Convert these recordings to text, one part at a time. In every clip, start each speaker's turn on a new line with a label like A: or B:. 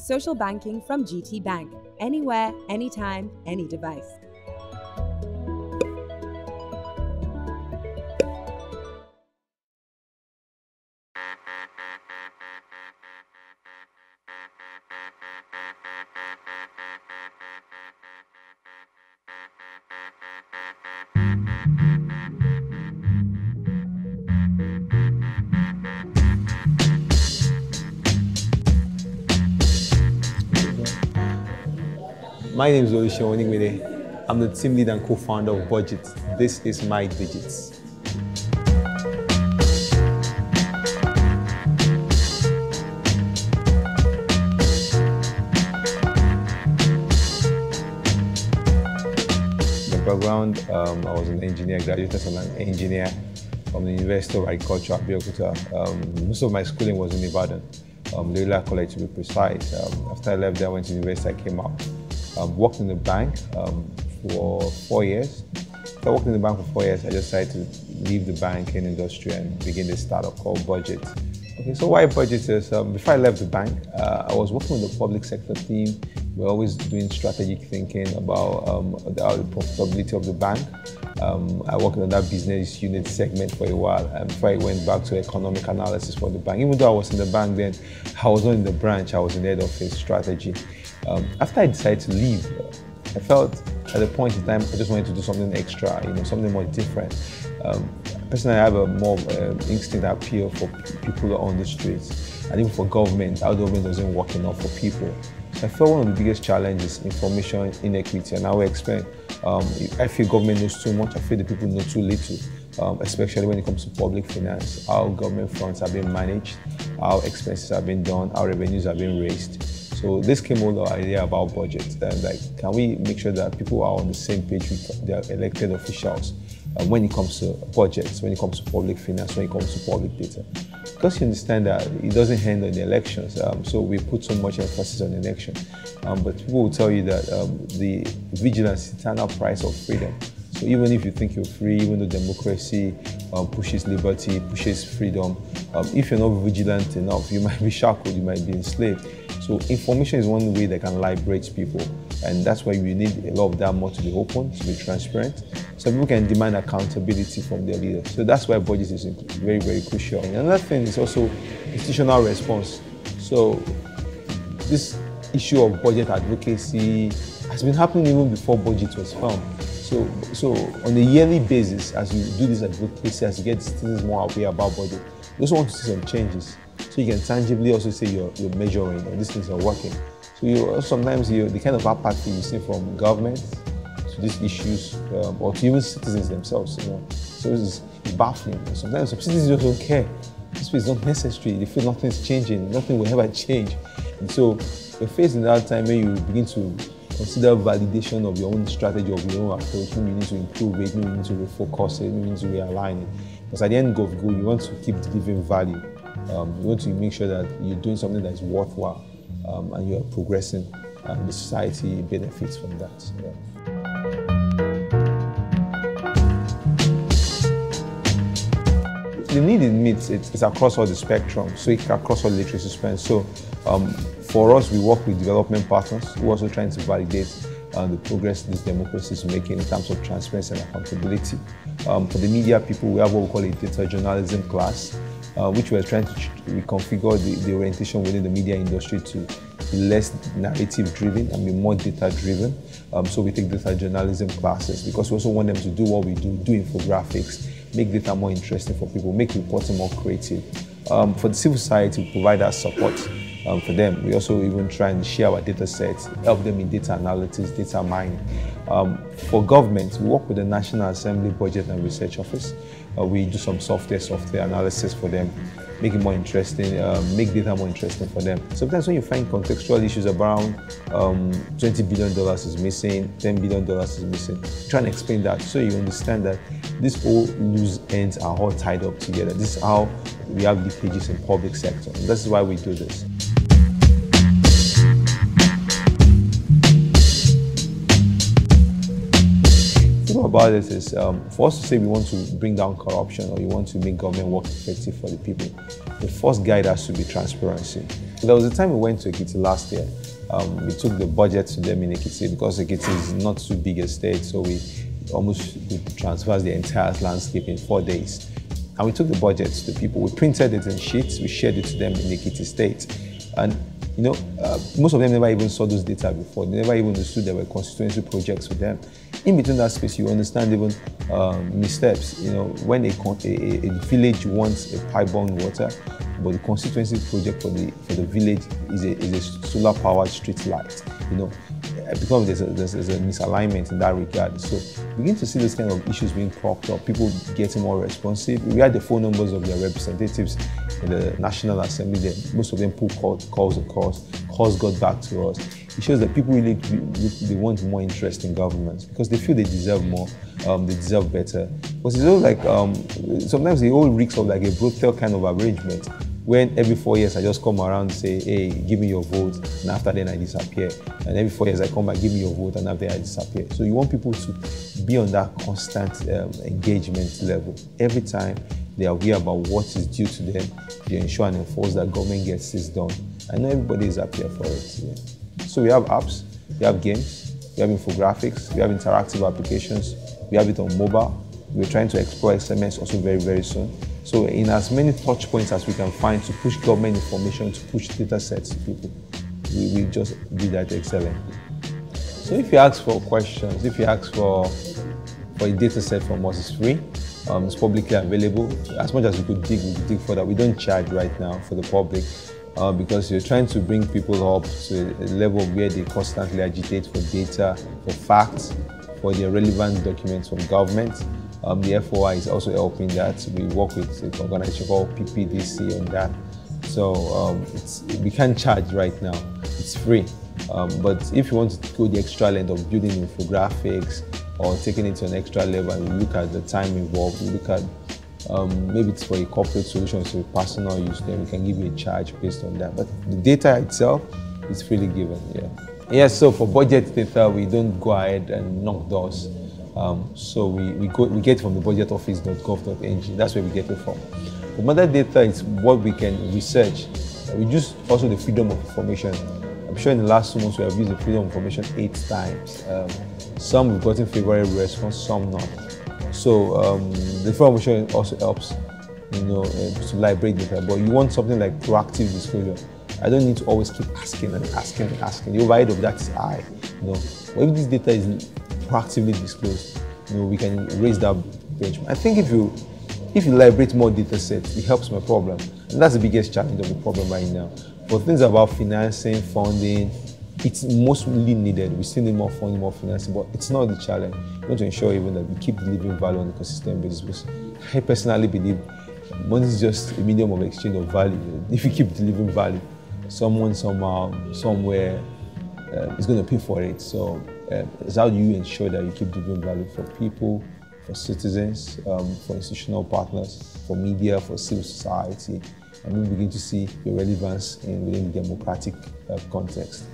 A: Social banking from GT Bank. Anywhere, anytime, any device.
B: My name is Oluseun Onigbinde. I'm the team lead and co-founder of Budgit. This is my digits. My background, I was an engineer, graduated as an engineer from the University of Agriculture at Budgit. Most of my schooling was in Ibadan, Loyola College to be precise. After I left there, I went to university, I came out. Worked in the bank for 4 years. After working in the bank for 4 years, I decided to leave the banking industry and begin this startup called Budgit. Okay, so why Budgit is, before I left the bank, I was working with the public sector team. We're always doing strategic thinking about the profitability of the bank. I worked in that business unit segment for a while before I went back to economic analysis for the bank. Even though I was in the bank then, I was not in the branch, I was in the head office strategy. After I decided to leave, I felt at a point in time I just wanted to do something extra, something more different. Personally, I have a more instinct appeal for people on the streets, and even for government. Our government doesn't work enough for people. So I felt one of the biggest challenges is information inequity, and I will explain. I feel government knows too much. I feel the people know too little, especially when it comes to public finance, how government funds are being managed, how expenses are being done, how revenues are being raised. So this came with the idea about Budgit, and can we make sure that people are on the same page with their elected officials when it comes to budgets, when it comes to public finance, when it comes to public data? Because you understand that it doesn't end on the elections, so we put so much emphasis on the election. But people will tell you that the vigilance is the eternal price of freedom. So even if you think you're free, even though democracy pushes liberty, pushes freedom, if you're not vigilant enough, you might be shackled, you might be enslaved. So information is one way that can liberate people, and that's why we need a lot of that more to be open, to be transparent, so people can demand accountability from their leaders. So that's why Budgit is very, very crucial. And another thing is also institutional response. So this issue of budget advocacy has been happening even before Budgit was found. So on a yearly basis, as you do this advocacy, as you get citizens more aware about budget, you also want to see some changes. So you can tangibly also say you're measuring, or these things are working. So sometimes the kind of apathy you see from government to these issues, or to even citizens themselves, so it's baffling. Sometimes some citizens just don't care. This is not necessary. They feel nothing's changing, nothing will ever change. And so you're faced in that time when you begin to consider validation of your own strategy, of your own approach. Maybe you need to improve it, maybe you need to refocus it, maybe you need to realign it. Because at the end of the goal, you want to keep delivering value. You want to make sure that you're doing something that is worthwhile, and you're progressing, and the society benefits from that. Yeah. The need in meets, it's across all the spectrum, so it's across all the literacy span. So for us, we work with development partners who are also trying to validate the progress this democracy is making in terms of transparency and accountability. For the media people, we have what we call a data journalism class, which we're trying to reconfigure the orientation within the media industry to be less narrative driven and be more data driven. So we take data journalism classes because we also want them to do what we do infographics, make data more interesting for people, make reporting more creative. For the civil society, we provide that support for them. We also even try and share our data sets, help them in data analytics, data mining. For government, we work with the National Assembly Budget and Research Office. We do some software analysis for them, make it more interesting, make data more interesting for them. Sometimes when you find contextual issues around $20 billion is missing, $10 billion is missing, try and explain that so you understand that these all loose ends are all tied up together. This is how we have leakages in public sector. And this is why we do this. About this is for us to say we want to bring down corruption or you want to make government work effective for the people, the first guide has to be transparency. So there was a time we went to Ekiti last year. We took the budget to them in Ekiti because Ekiti is not too big a state, so we almost transversed the entire landscape in 4 days. And we took the budget to the people. We printed it in sheets. We shared it to them in Ekiti State. And you know, most of them never even saw those data before. They never even understood there were constituency projects for them. In between that space, you understand even missteps. You know, when a village wants a pipe-borne water, but the constituency project for the village is a solar-powered street light. You know, because there's a misalignment in that regard. So begin to see those kind of issues being propped up, people getting more responsive. We had the phone numbers of their representatives in the National Assembly. Most of them put calls across. Calls got back to us. It shows that people really they want more interest in governments because they feel they deserve more, they deserve better. But it's all like sometimes it all reeks of like a brothel kind of arrangement. When every 4 years I just come around and say, hey, give me your vote, and after then I disappear. And every 4 years I come back, give me your vote, and after I disappear. So you want people to be on that constant engagement level. Every time they are aware about what is due to them, they ensure and enforce that government gets this done. I know everybody is up here for it. Yeah. So we have apps, we have games, we have infographics, we have interactive applications, we have it on mobile. We're trying to explore SMS also very, very soon. So in as many touch points as we can find to push government information, to push data sets to people, we just do that excellently. So if you ask for questions, if you ask for a data set from us, it's free. It's publicly available. As much as we could dig further. We don't charge right now for the public because you're trying to bring people up to a level where they constantly agitate for data, for facts, for the relevant documents from government. The FOI is also helping that. We work with an organization called PPDC on that. So we can't charge right now. It's free. But if you want to go the extra length of building infographics or taking it to an extra level and we look at the time involved, we look at maybe it's for a corporate solution, so a personal use, then we can give you a charge based on that. But the data itself is freely given, yeah. Yeah, so for budget data, we don't go ahead and knock doors. So we get it from the budgetoffice.gov.ng. That's where we get it from. The metadata is what we can research. We use also the freedom of information. I'm sure in the last 2 months we have used the freedom of information 8 times. Some we've gotten favorable response, some not. So the freedom of information also helps, you know, to liberate data. But you want something like proactive disclosure. I don't need to always keep asking and asking and asking. The overhead of that is high, you know. But if this data is proactively disclosed, you know, we can raise that benchmark. I think if you liberate more data sets, it helps my problem. And that's the biggest challenge of the problem right now. For things about financing, funding, it's mostly needed. We still need more funding, more financing, but it's not the challenge. We want to ensure even that we keep delivering value on a consistent basis. Because I personally believe money is just a medium of exchange of value. If you keep delivering value, someone, somehow, somewhere is going to pay for it. So it's how do you ensure that you keep delivering value for people, for citizens, for institutional partners, for media, for civil society, and we begin to see the relevance within the democratic context.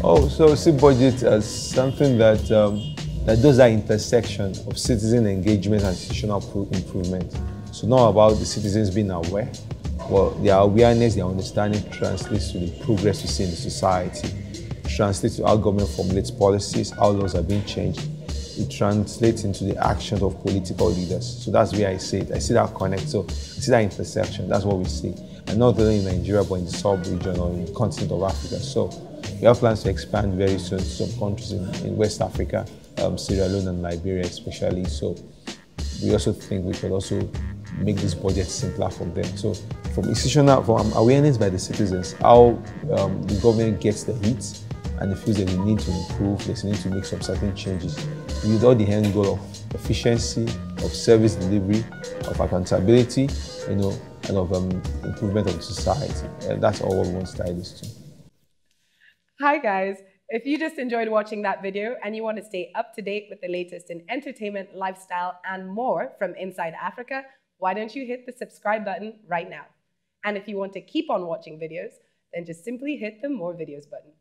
B: Oh, so see Budgit as something that does that intersection of citizen engagement and institutional improvement. So not about the citizens being aware, well, their awareness, their understanding translates to the progress we see in the society. It translates to how government formulates policies, how laws are being changed. It translates into the actions of political leaders. So that's where I see it. I see that connect. So I see that intersection. That's what we see. And not only in Nigeria, but in the sub-region or in the continent of Africa. So we have plans to expand very soon to some countries in West Africa, Sierra Leone and Liberia especially. So we also think we could also make this budget simpler for them. So from awareness by the citizens, how the government gets the hits and it feels that they need to improve, they need to make some certain changes. With all the end goal of efficiency, of service delivery, of accountability, you know, and of improvement of the society. And that's all we want to tie this to.
C: Hi guys, if you just enjoyed watching that video and you want to stay up to date with the latest in entertainment, lifestyle, and more from inside Africa, why don't you hit the subscribe button right now? And if you want to keep on watching videos, then just simply hit the more videos button.